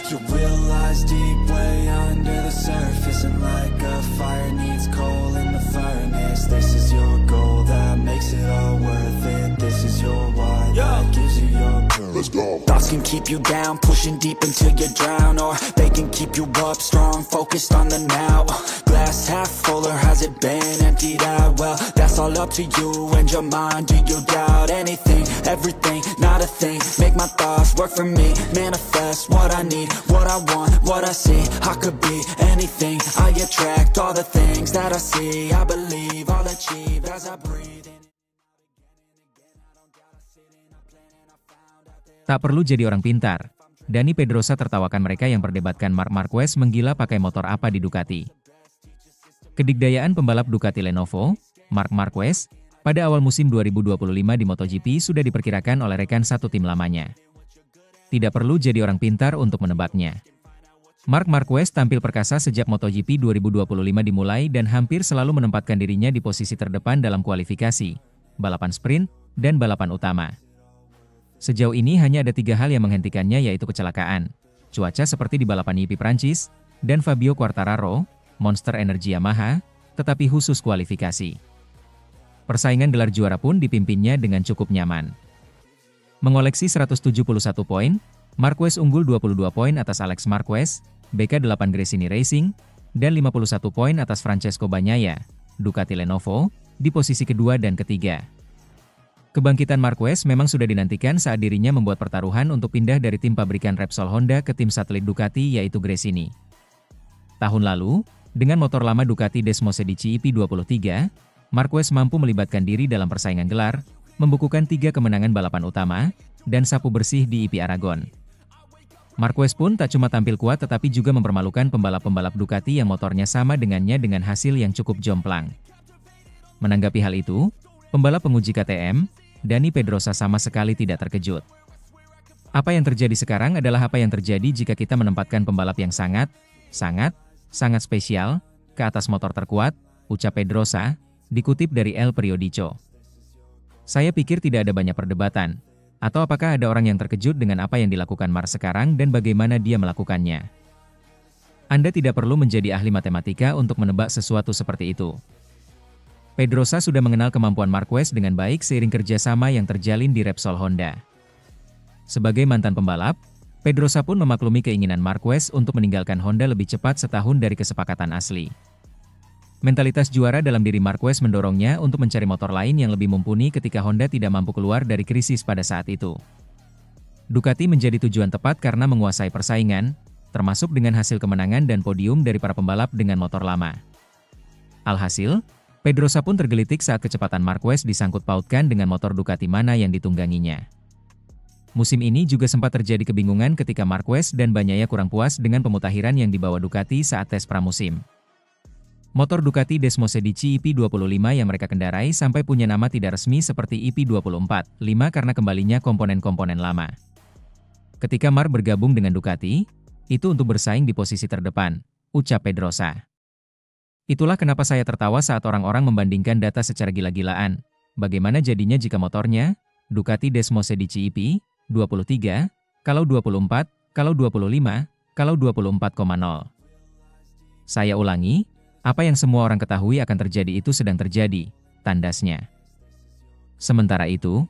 You realize deep way under the surface, and like a fire needs coal in the furnace. This is your goal that makes it all worth it. This is your why that gives you your purpose. Let's go. Thoughts can keep you down, pushing deep until you drown, or they can keep you up strong, focused on the now. Glass half full, or has it been emptied out? Well, that's all up to you and your mind. Do you doubt anything, everything, not a thing? Make my thoughts work for me, manifest what I need, what I want, what I see. I could be anything, I attract all the things that I see. I believe I'll achieve as I breathe in. Tak perlu jadi orang pintar. Dani Pedrosa tertawakan mereka yang perdebatkan Marc Marquez menggila pakai motor apa di Ducati. Kedikdayaan pembalap Ducati Lenovo, Marc Marquez, pada awal musim 2025 di MotoGP sudah diperkirakan oleh rekan satu tim lamanya. Tidak perlu jadi orang pintar untuk menebaknya. Marc Marquez tampil perkasa sejak MotoGP 2025 dimulai dan hampir selalu menempatkan dirinya di posisi terdepan dalam kualifikasi, balapan sprint, dan balapan utama. Sejauh ini hanya ada 3 hal yang menghentikannya, yaitu kecelakaan, cuaca seperti di balapan GP Prancis, dan Fabio Quartararo, Monster Energy Yamaha, tetapi khusus kualifikasi. Persaingan gelar juara pun dipimpinnya dengan cukup nyaman. Mengoleksi 171 poin, Marquez unggul 22 poin atas Alex Marquez, BK8 Gresini Racing, dan 51 poin atas Francesco Bagnaia, Ducati Lenovo, di posisi kedua dan ketiga. Kebangkitan Marquez memang sudah dinantikan saat dirinya membuat pertaruhan untuk pindah dari tim pabrikan Repsol Honda ke tim satelit Ducati yaitu Gresini. Tahun lalu, dengan motor lama Ducati Desmosedici EP23, Marquez mampu melibatkan diri dalam persaingan gelar, membukukan 3 kemenangan balapan utama, dan sapu bersih di EP Aragon. Marquez pun tak cuma tampil kuat tetapi juga mempermalukan pembalap-pembalap Ducati yang motornya sama dengannya dengan hasil yang cukup jomplang. Menanggapi hal itu, pembalap penguji KTM, Dani Pedrosa sama sekali tidak terkejut. Apa yang terjadi sekarang adalah apa yang terjadi jika kita menempatkan pembalap yang sangat spesial ke atas motor terkuat, ucap Pedrosa, dikutip dari El Periodico. Saya pikir tidak ada banyak perdebatan. Atau apakah ada orang yang terkejut dengan apa yang dilakukan Marc sekarang dan bagaimana dia melakukannya? Anda tidak perlu menjadi ahli matematika untuk menebak sesuatu seperti itu. Pedrosa sudah mengenal kemampuan Marquez dengan baik seiring kerjasama yang terjalin di Repsol Honda. Sebagai mantan pembalap, Pedrosa pun memaklumi keinginan Marquez untuk meninggalkan Honda lebih cepat setahun dari kesepakatan asli. Mentalitas juara dalam diri Marquez mendorongnya untuk mencari motor lain yang lebih mumpuni ketika Honda tidak mampu keluar dari krisis pada saat itu. Ducati menjadi tujuan tepat karena menguasai persaingan, termasuk dengan hasil kemenangan dan podium dari para pembalap dengan motor lama. Alhasil, Pedrosa pun tergelitik saat kecepatan Marquez disangkut pautkan dengan motor Ducati mana yang ditungganginya. Musim ini juga sempat terjadi kebingungan ketika Marquez dan Bagnaia kurang puas dengan pemutakhiran yang dibawa Ducati saat tes pramusim. Motor Ducati Desmosedici EP25 yang mereka kendarai sampai punya nama tidak resmi seperti EP24-5 karena kembalinya komponen-komponen lama. Ketika Marc bergabung dengan Ducati, itu untuk bersaing di posisi terdepan, ucap Pedrosa. Itulah kenapa saya tertawa saat orang-orang membandingkan data secara gila-gilaan. Bagaimana jadinya jika motornya, Ducati Desmosedici EP23, kalau 24, kalau 25, kalau 24,0. Saya ulangi, apa yang semua orang ketahui akan terjadi itu sedang terjadi, tandasnya. Sementara itu,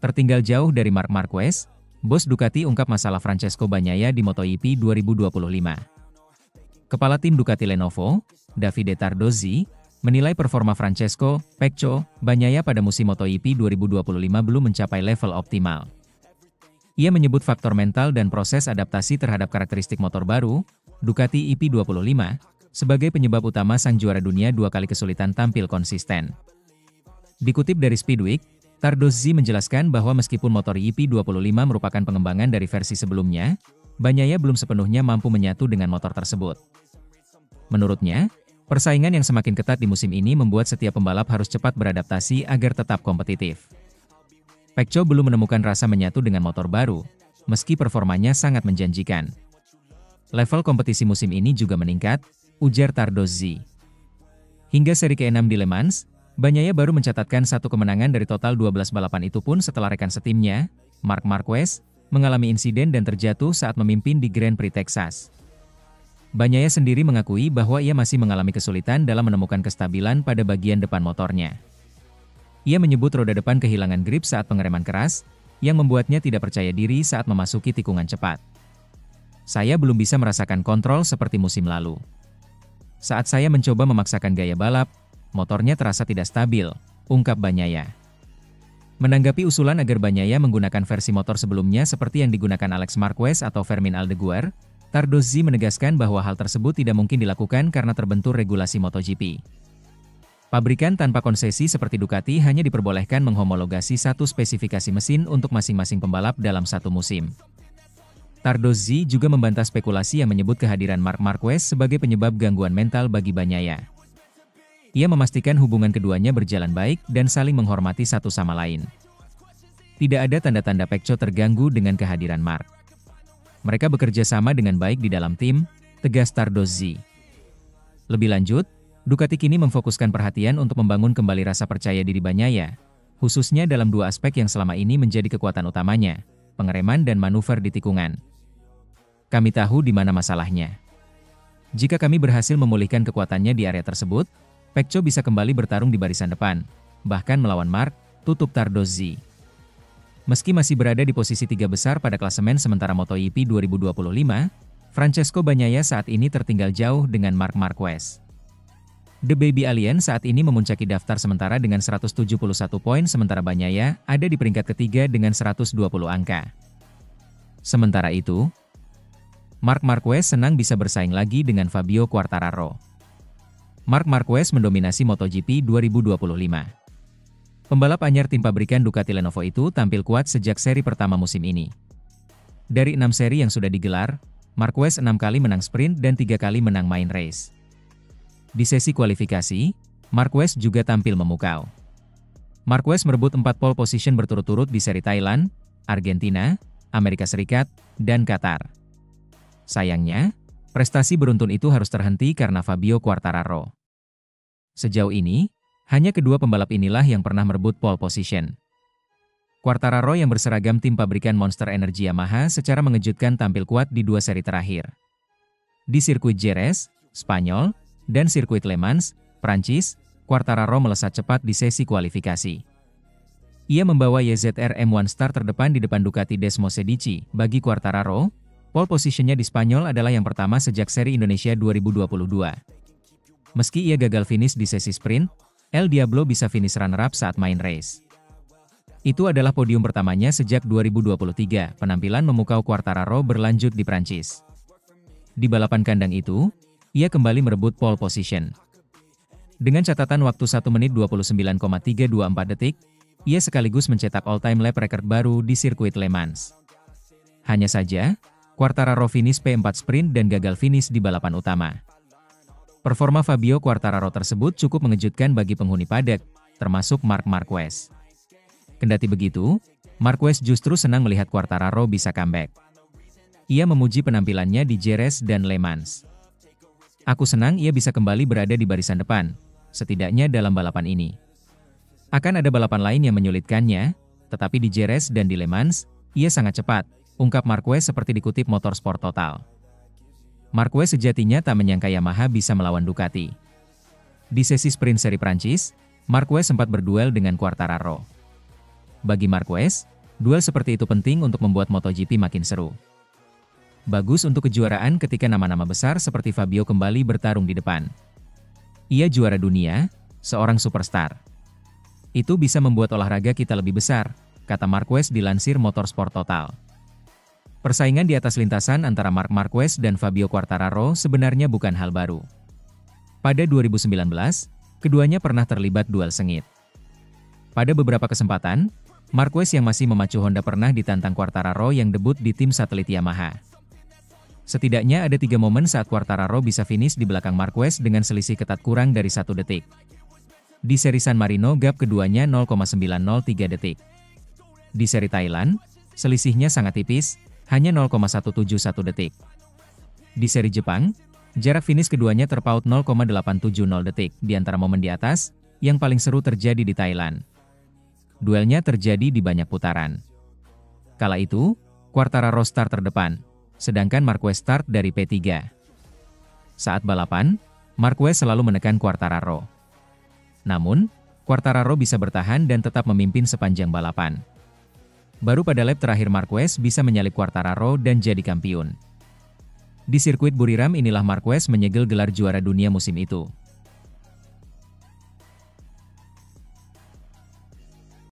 tertinggal jauh dari Marc Marquez, bos Ducati ungkap masalah Francesco Bagnaia di MotoGP 2025. Kepala tim Ducati Lenovo, Davide Tardozzi, menilai performa Francesco Bagnaia pada musim MotoGP 2025 belum mencapai level optimal. Ia menyebut faktor mental dan proses adaptasi terhadap karakteristik motor baru, Ducati EP25, sebagai penyebab utama sang juara dunia 2 kali kesulitan tampil konsisten. Dikutip dari Speedweek, Tardozzi menjelaskan bahwa meskipun motor EP25 merupakan pengembangan dari versi sebelumnya, Bagnaia belum sepenuhnya mampu menyatu dengan motor tersebut. Menurutnya, persaingan yang semakin ketat di musim ini membuat setiap pembalap harus cepat beradaptasi agar tetap kompetitif. Pecco belum menemukan rasa menyatu dengan motor baru, meski performanya sangat menjanjikan. Level kompetisi musim ini juga meningkat, ujar Tardozzi. Hingga seri ke-6 di Le Mans, Bagnaia baru mencatatkan 1 kemenangan dari total 12 balapan itu pun setelah rekan setimnya, Marc Marquez, mengalami insiden dan terjatuh saat memimpin di Grand Prix Texas. Bagnaia sendiri mengakui bahwa ia masih mengalami kesulitan dalam menemukan kestabilan pada bagian depan motornya. Ia menyebut roda depan kehilangan grip saat pengereman keras, yang membuatnya tidak percaya diri saat memasuki tikungan cepat. Saya belum bisa merasakan kontrol seperti musim lalu. Saat saya mencoba memaksakan gaya balap, motornya terasa tidak stabil, ungkap Bagnaia. Menanggapi usulan agar Bagnaia menggunakan versi motor sebelumnya seperti yang digunakan Alex Marquez atau Fermin Aldeguer, Tardozzi menegaskan bahwa hal tersebut tidak mungkin dilakukan karena terbentur regulasi MotoGP. Pabrikan tanpa konsesi seperti Ducati hanya diperbolehkan menghomologasi satu spesifikasi mesin untuk masing-masing pembalap dalam satu musim. Tardozzi juga membantah spekulasi yang menyebut kehadiran Marc Marquez sebagai penyebab gangguan mental bagi Bagnaia. Ia memastikan hubungan keduanya berjalan baik dan saling menghormati satu sama lain. Tidak ada tanda-tanda Pecco terganggu dengan kehadiran Marc. Mereka bekerja sama dengan baik di dalam tim, tegas Tardozzi. Lebih lanjut, Ducati kini memfokuskan perhatian untuk membangun kembali rasa percaya diri Bagnaia, khususnya dalam dua aspek yang selama ini menjadi kekuatan utamanya, pengereman dan manuver di tikungan. Kami tahu di mana masalahnya. Jika kami berhasil memulihkan kekuatannya di area tersebut, Pecco bisa kembali bertarung di barisan depan, bahkan melawan Marc, tutup Tardozzi. Meski masih berada di posisi 3 besar pada klasemen sementara MotoGP 2025, Francesco Bagnaia saat ini tertinggal jauh dengan Marc Marquez. The Baby Alien saat ini memuncaki daftar sementara dengan 171 poin sementara Bagnaia ada di peringkat ketiga dengan 120 angka. Sementara itu, Marc Marquez senang bisa bersaing lagi dengan Fabio Quartararo. Marc Marquez mendominasi MotoGP 2025. Pembalap anyar tim pabrikan Ducati Lenovo itu tampil kuat sejak seri pertama musim ini. Dari 6 seri yang sudah digelar, Marquez 6 kali menang sprint dan 3 kali menang main race. Di sesi kualifikasi, Marquez juga tampil memukau. Marquez merebut 4 pole position berturut-turut di seri Thailand, Argentina, Amerika Serikat, dan Qatar. Sayangnya, prestasi beruntun itu harus terhenti karena Fabio Quartararo. Sejauh ini, hanya kedua pembalap inilah yang pernah merebut pole position. Quartararo yang berseragam tim pabrikan Monster Energy Yamaha secara mengejutkan tampil kuat di 2 seri terakhir. Di sirkuit Jerez, Spanyol, dan sirkuit Le Mans, Prancis, Quartararo melesat cepat di sesi kualifikasi. Ia membawa YZR M1 Star terdepan di depan Ducati Desmosedici. Bagi Quartararo, pole positionnya di Spanyol adalah yang pertama sejak seri Indonesia 2022. Meski ia gagal finish di sesi sprint, El Diablo bisa finish runner-up saat main race. Itu adalah podium pertamanya sejak 2023, penampilan memukau Quartararo berlanjut di Prancis. Di balapan kandang itu, ia kembali merebut pole position. Dengan catatan waktu 1 menit 29,324 detik, ia sekaligus mencetak all-time lap record baru di sirkuit Le Mans. Hanya saja, Quartararo finish P4 sprint dan gagal finish di balapan utama. Performa Fabio Quartararo tersebut cukup mengejutkan bagi penghuni paddock, termasuk Marc Marquez. Kendati begitu, Marquez justru senang melihat Quartararo bisa comeback. Ia memuji penampilannya di Jerez dan Le Mans. Aku senang ia bisa kembali berada di barisan depan, setidaknya dalam balapan ini. Akan ada balapan lain yang menyulitkannya, tetapi di Jerez dan di Le Mans, ia sangat cepat, ungkap Marquez seperti dikutip Motorsport Total. Marquez sejatinya tak menyangka Yamaha bisa melawan Ducati. Di sesi sprint seri Prancis, Marquez sempat berduel dengan Quartararo. Bagi Marquez, duel seperti itu penting untuk membuat MotoGP makin seru. Bagus untuk kejuaraan ketika nama-nama besar seperti Fabio kembali bertarung di depan. Ia juara dunia, seorang superstar. Itu bisa membuat olahraga kita lebih besar, kata Marquez dilansir Motorsport Total. Persaingan di atas lintasan antara Marc Marquez dan Fabio Quartararo sebenarnya bukan hal baru. Pada 2019, keduanya pernah terlibat duel sengit. Pada beberapa kesempatan, Marquez yang masih memacu Honda pernah ditantang Quartararo yang debut di tim satelit Yamaha. Setidaknya ada 3 momen saat Quartararo bisa finish di belakang Marquez dengan selisih ketat kurang dari 1 detik. Di seri San Marino gap keduanya 0,903 detik. Di seri Thailand, selisihnya sangat tipis, hanya 0,171 detik. Di seri Jepang, jarak finish keduanya terpaut 0,870 detik. Di antara momen di atas, yang paling seru terjadi di Thailand. Duelnya terjadi di banyak putaran. Kala itu, Quartararo start terdepan, sedangkan Marquez start dari P3. Saat balapan, Marquez selalu menekan Quartararo. Namun, Quartararo bisa bertahan dan tetap memimpin sepanjang balapan. Baru pada lap terakhir Marquez bisa menyalip Quartararo dan jadi kampiun. Di sirkuit Buriram inilah Marquez menyegel gelar juara dunia musim itu.